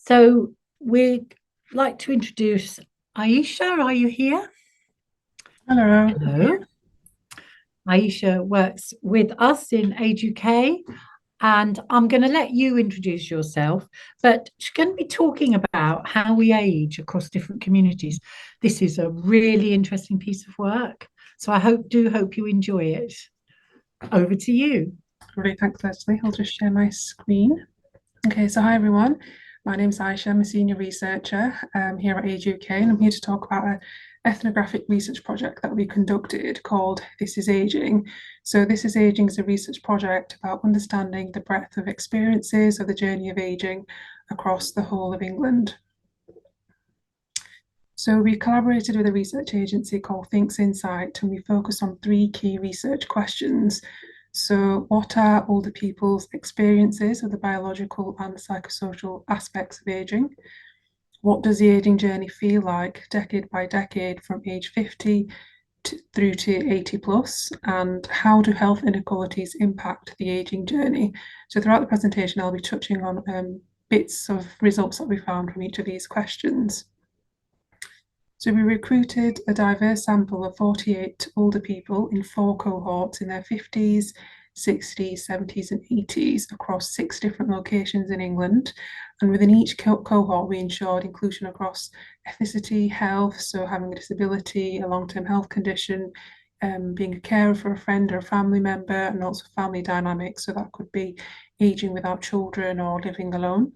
So we'd like to introduce Aisha. Are you here? Hello, I'm Hello. here. Aisha works with us in Age UK, and I'm going to let you introduce yourself, but she's going to be talking about how we age across different communities. This is a really interesting piece of work. So I hope you enjoy it. Over to you. Really, thanks, Leslie. I'll just share my screen. Okay, so hi everyone. My name's Aisha. I'm a senior researcher here at Age UK, and I'm here to talk about an ethnographic research project that we conducted called This is Aging. So, This is Aging is a research project about understanding the breadth of experiences of the journey of aging across the whole of England. So we collaborated with a research agency called Thinks Insight, and we focused on three key research questions. So what are older people's experiences of the biological and psychosocial aspects of aging? What does the aging journey feel like decade by decade from age 50 through to 80 plus? And how do health inequalities impact the aging journey? So throughout the presentation, I'll be touching on bits of results that we found from each of these questions. So we recruited a diverse sample of 48 older people in four cohorts in their 50s, 60s, 70s, and 80s across 6 different locations in England. And within each cohort, we ensured inclusion across ethnicity, health, so having a disability, a long term health condition, being a carer for a friend or a family member, and also family dynamics. So that could be aging without children or living alone.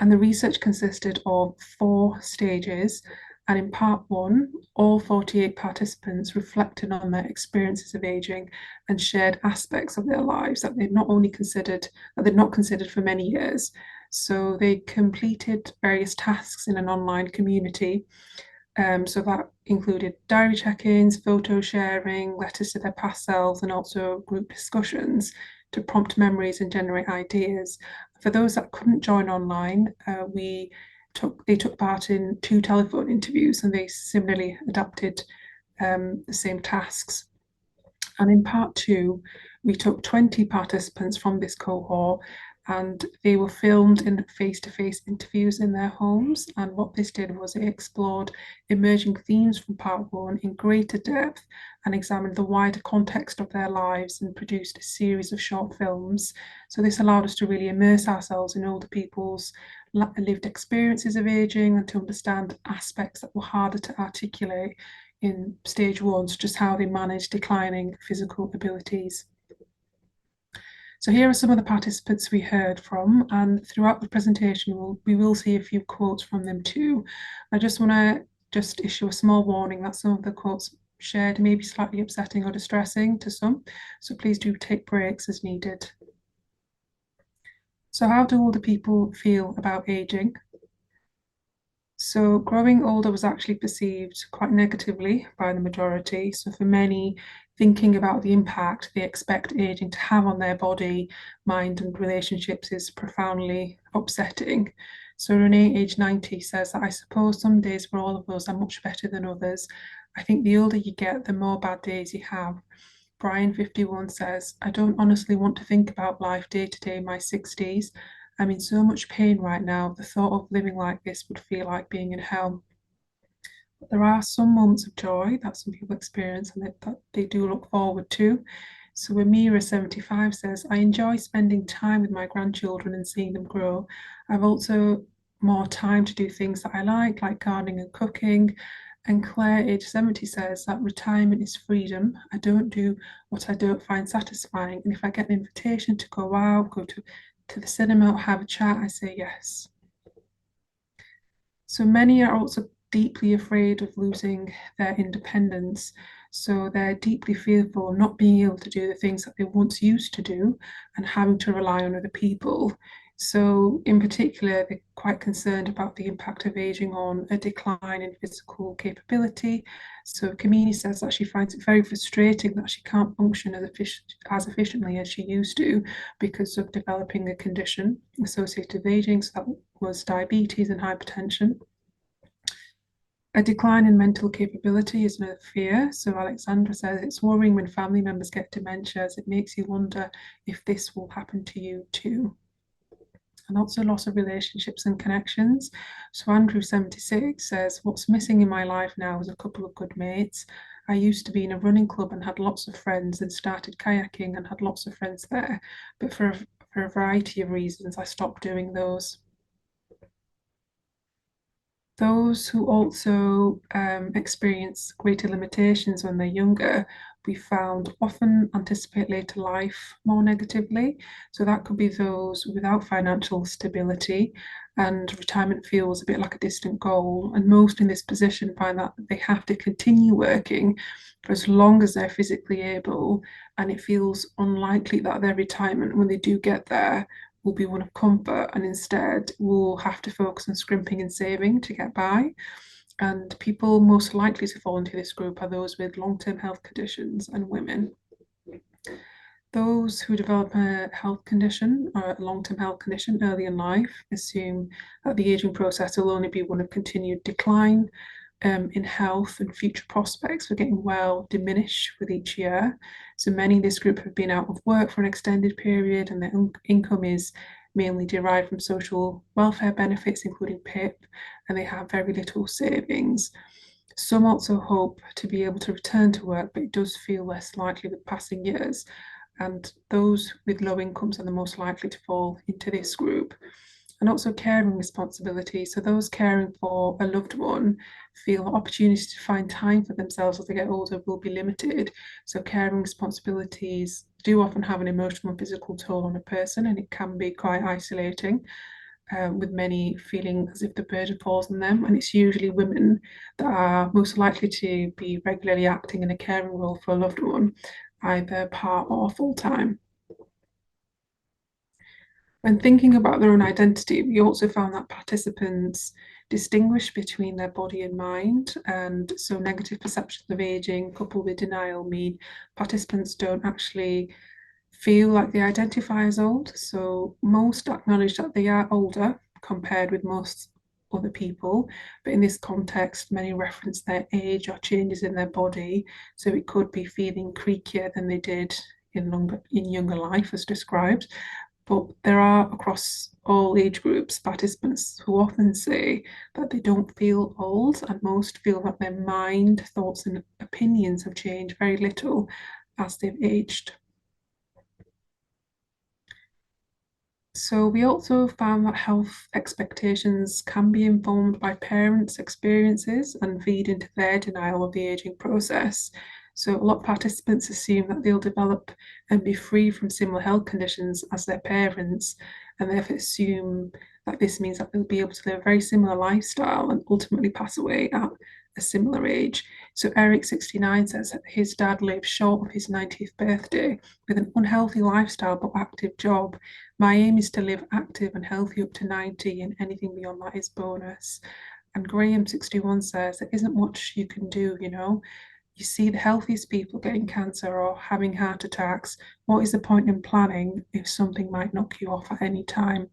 And the research consisted of 4 stages. And in part one, all 48 participants reflected on their experiences of aging and shared aspects of their lives that they'd not considered for many years. So they completed various tasks in an online community. So that included diary check-ins, photo sharing, letters to their past selves, and also group discussions to prompt memories and generate ideas. For those that couldn't join online, they took part in 2 telephone interviews, and they similarly adapted the same tasks. And in part two, we took 20 participants from this cohort, and they were filmed in face-to-face interviews in their homes. And what this did was it explored emerging themes from part one in greater depth and examined the wider context of their lives and produced a series of short films. So this allowed us to really immerse ourselves in older people's lived experiences of aging and to understand aspects that were harder to articulate in stage one, such as how they manage declining physical abilities. So here are some of the participants we heard from, and throughout the presentation, we will see a few quotes from them too. I just want to issue a small warning that some of the quotes shared may be slightly upsetting or distressing to some, so please do take breaks as needed. So how do older people feel about aging? So growing older was actually perceived quite negatively by the majority. So for many, thinking about the impact they expect aging to have on their body, mind, and relationships is profoundly upsetting. So Renee, age 90, says that I suppose some days for all of us are much better than others. I think the older you get, the more bad days you have. Brian, 51, says, I don't honestly want to think about life day to day in my 60s. I'm in so much pain right now. The thought of living like this would feel like being in hell. But there are some moments of joy that some people experience and that they do look forward to. So Amira, 75, says, I enjoy spending time with my grandchildren and seeing them grow. I've also more time to do things that I like gardening and cooking. And Claire, age 70, says that retirement is freedom. I don't do what I don't find satisfying. And if I get an invitation to go out, to the cinema or have a chat, I say yes. So many are also deeply afraid of losing their independence. So they're deeply fearful of not being able to do the things that they once used to do and having to rely on other people. So, in particular, they're quite concerned about the impact of aging on a decline in physical capability. So, Kamini says that she finds it very frustrating that she can't function as efficiently as she used to because of developing a condition associated with aging. So, that was diabetes and hypertension. A decline in mental capability is another fear. So Alexandra says it's worrying when family members get dementia, as it makes you wonder if this will happen to you too. and also loss of relationships and connections. So Andrew 76 says, what's missing in my life now is a couple of good mates. I used to be in a running club and had lots of friends and started kayaking and had lots of friends there. But for a variety of reasons, I stopped doing those. Those who also experience greater limitations when they're younger, we found often anticipate later life more negatively. So that could be those without financial stability, and retirement feels a bit like a distant goal. And most in this position find that they have to continue working for as long as they're physically able, and it feels unlikely that their retirement, when they do get there, will be one of comfort, and instead will have to focus on scrimping and saving to get by. And people most likely to fall into this group are those with long-term health conditions and women. Those who develop a health condition or a long-term health condition early in life assume that the aging process will only be one of continued decline in health, and future prospects for getting well diminish with each year. So many in this group have been out of work for an extended period, and their income is mainly derived from social welfare benefits, including PIP, and they have very little savings. Some also hope to be able to return to work, but it does feel less likely with passing years. And those with low incomes are the most likely to fall into this group. And also caring responsibility. So those caring for a loved one feel opportunities to find time for themselves as they get older will be limited. So caring responsibilities do often have an emotional and physical toll on a person, and it can be quite isolating, with many feeling as if the burden falls on them. And it's usually women that are most likely to be regularly acting in a caring role for a loved one, either part or full time. When thinking about their own identity, we also found that participants distinguish between their body and mind. And so negative perceptions of aging coupled with denial mean participants don't actually feel like they identify as old. So most acknowledge that they are older compared with most other people. But in this context, many reference their age or changes in their body. So it could be feeling creakier than they did in younger life, as described. But there are, across all age groups, participants who often say that they don't feel old, and most feel that their mind, thoughts, and opinions have changed very little as they've aged. So we also found that health expectations can be informed by parents' experiences and feed into their denial of the aging process. So a lot of participants assume that they'll develop and be free from similar health conditions as their parents, and therefore assume that this means that they'll be able to live a very similar lifestyle and ultimately pass away at a similar age. So Eric, 69, says that his dad lived short of his 90th birthday with an unhealthy lifestyle but active job. My aim is to live active and healthy up to 90, and anything beyond that is bonus. And Graham, 61, says there isn't much you can do, you know. You see the healthiest people getting cancer or having heart attacks. What is the point in planning if something might knock you off at any time?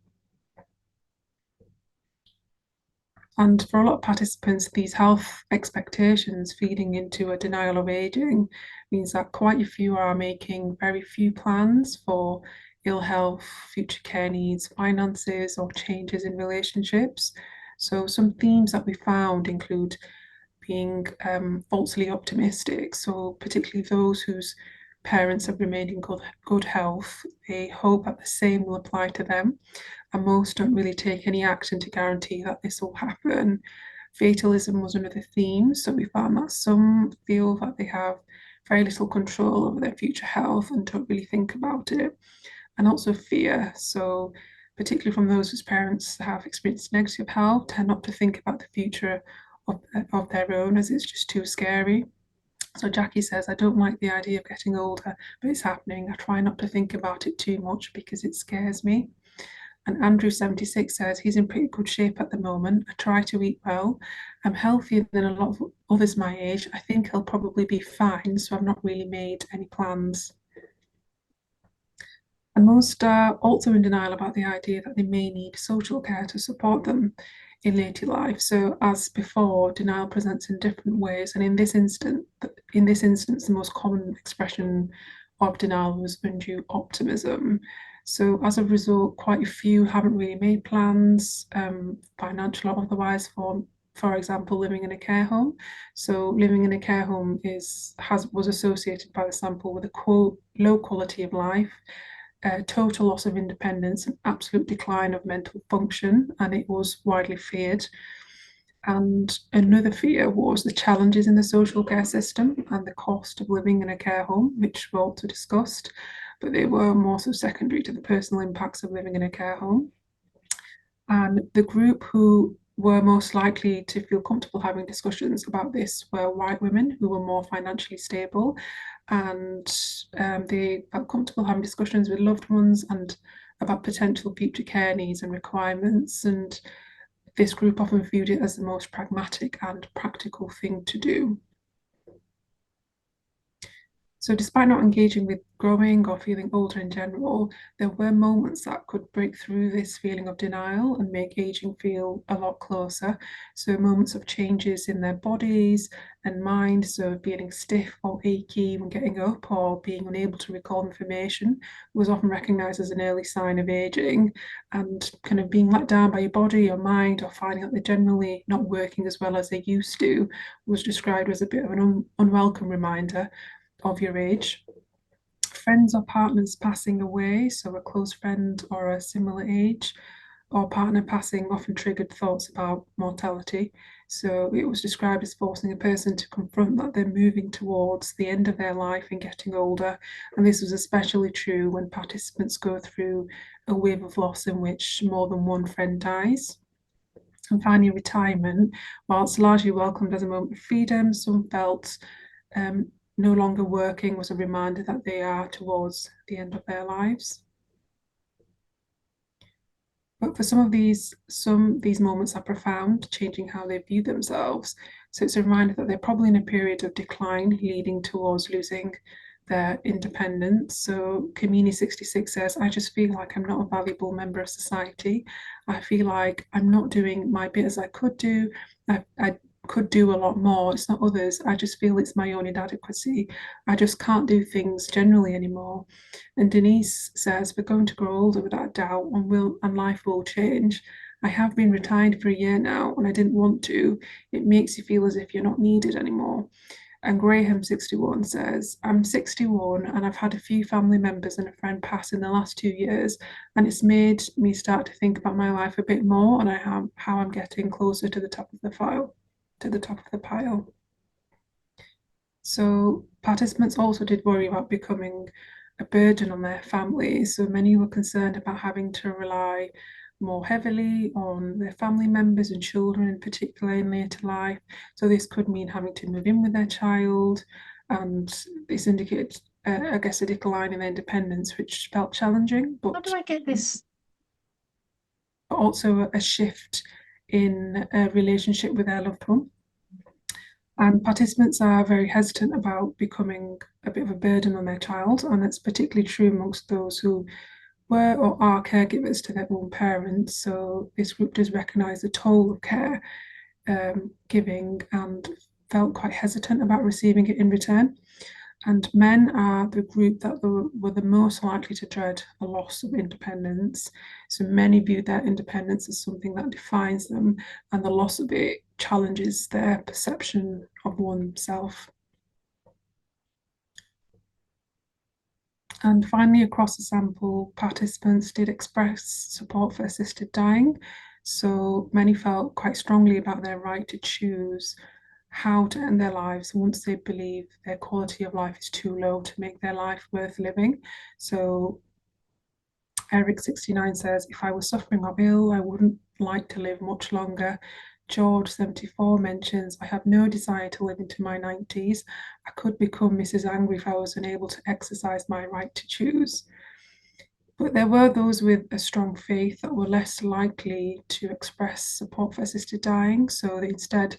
And for a lot of participants, these health expectations feeding into a denial of aging means that quite a few are making very few plans for ill health, future care needs, finances, or changes in relationships. So, some themes that we found include being falsely optimistic. So, particularly those whose parents have remained in good health, they hope that the same will apply to them, and most don't really take any action to guarantee that this will happen. Fatalism was another theme, so we found that some feel that they have very little control over their future health and don't really think about it. And also fear, so particularly from those whose parents have experienced negative health, tend not to think about the future of their own, as it's just too scary. So Jackie says, I don't like the idea of getting older, but it's happening. I try not to think about it too much because it scares me. And Andrew, 76, says he's in pretty good shape at the moment. I try to eat well. I'm healthier than a lot of others my age. I think I'll probably be fine, so I've not really made any plans. And most are also in denial about the idea that they may need social care to support them in later life. So as before, denial presents in different ways. And in this instance, the most common expression of denial was undue optimism. So as a result, quite a few haven't really made plans, financial or otherwise, for example, living in a care home. So living in a care home was associated by the sample with a quote low quality of life, total loss of independence, and absolute decline of mental function, and it was widely feared. And another fear was the challenges in the social care system and the cost of living in a care home, which were also discussed, but they were more so secondary to the personal impacts of living in a care home. And the group who were most likely to feel comfortable having discussions about this were white women who were more financially stable, and they felt comfortable having discussions with loved ones and about potential future care needs and requirements. And this group often viewed it as the most pragmatic and practical thing to do. So, despite not engaging with growing or feeling older in general, there were moments that could break through this feeling of denial and make aging feel a lot closer. So, moments of changes in their bodies and mind, so feeling stiff or achy when getting up or being unable to recall information, was often recognized as an early sign of aging. And kind of being let down by your body or mind, or finding that they're generally not working as well as they used to, was described as a bit of an unwelcome reminder of your age. Friends or partners passing away, so a close friend or a similar age, or partner passing often triggered thoughts about mortality. So it was described as forcing a person to confront that they're moving towards the end of their life and getting older. And this was especially true when participants go through a wave of loss in which more than one friend dies. And finally, retirement, whilst largely welcomed as a moment of freedom, some felt no longer working was a reminder that they are towards the end of their lives. But for some these moments are profound, changing how they view themselves. So it's a reminder that they're probably in a period of decline, leading towards losing their independence. So Community 66 says, I just feel like I'm not a valuable member of society. I feel like I'm not doing my bit as I could do. I could do a lot more. It's not others. I just feel it's my own inadequacy. I just can't do things generally anymore. And Denise says, we're going to grow older without doubt, and life will change. I have been retired for a year now and I didn't want to. It makes you feel as if you're not needed anymore. And Graham 61 says, I'm 61 and I've had a few family members and a friend pass in the last 2 years, and it's made me start to think about my life a bit more and how I'm getting closer to the top of the pile. So participants also did worry about becoming a burden on their families. So many were concerned about having to rely more heavily on their family members and children, in particular in later life. So this could mean having to move in with their child, and this indicated, I guess, a decline in their independence, which felt challenging, How do I get this? but also a shift in a relationship with their loved one. And participants are very hesitant about becoming a bit of a burden on their child, and it's particularly true amongst those who were or are caregivers to their own parents. So this group does recognise the toll of care giving and felt quite hesitant about receiving it in return. And men are the group that were the most likely to dread a loss of independence. So many viewed their independence as something that defines them, and the loss of it challenges their perception of oneself. And finally, across the sample, participants did express support for assisted dying. So many felt quite strongly about their right to choose how to end their lives once they believe their quality of life is too low to make their life worth living. So Eric 69 says, if I was suffering or ill, I wouldn't like to live much longer. George 74 mentions, I have no desire to live into my 90s. I could become Mrs. Angry if I was unable to exercise my right to choose. But there were those with a strong faith that were less likely to express support for assisted dying. So they instead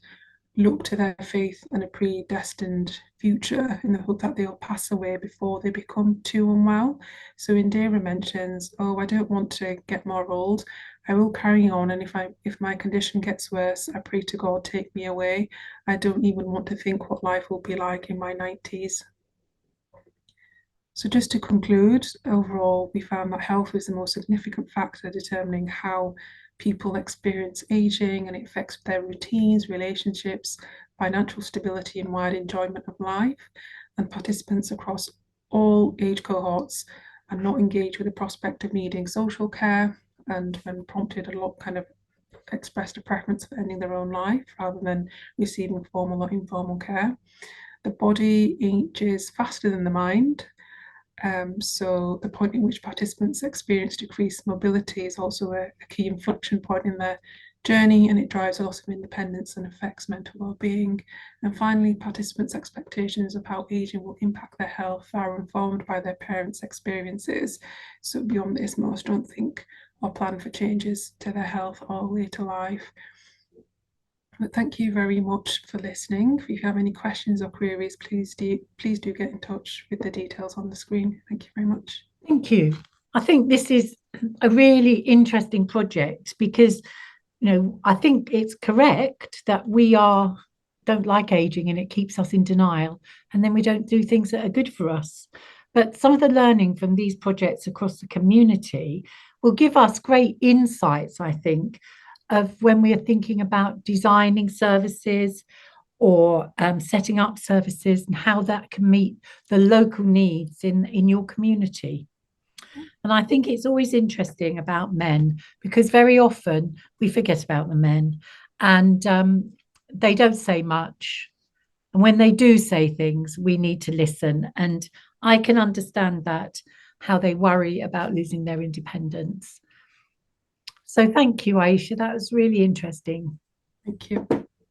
look to their faith and a predestined future in the hope that they'll pass away before they become too unwell. So Indira mentions, oh, I don't want to get more old. I will carry on, and if my condition gets worse, I pray to God take me away. I don't even want to think what life will be like in my 90s. So just to conclude, overall, we found that health is the most significant factor determining how people experience aging, and it affects their routines, relationships, financial stability, and wide enjoyment of life. And participants across all age cohorts are not engaged with the prospect of needing social care, and when prompted, a lot kind of expressed a preference for ending their own life rather than receiving formal or informal care. The body ages faster than the mind, so the point in which participants experience decreased mobility is also a key inflection point in their journey, and it drives a loss of independence and affects mental well-being. And finally, participants' expectations of how aging will impact their health are informed by their parents' experiences. So beyond this, most don't think or plan for changes to their health or later life. But thank you very much for listening. If you have any questions or queries, please do get in touch with the details on the screen. Thank you very much. Thank you. I think this is a really interesting project because, I think it's correct that we don't like aging and it keeps us in denial, and then we don't do things that are good for us. But some of the learning from these projects across the community will give us great insights, I think, of when we are thinking about designing services or setting up services and how that can meet the local needs in your community. And I think it's always interesting about men because very often we forget about the men, and they don't say much. And when they do say things, we need to listen. And I can understand that, how they worry about losing their independence. So thank you, Aisha. That was really interesting. Thank you.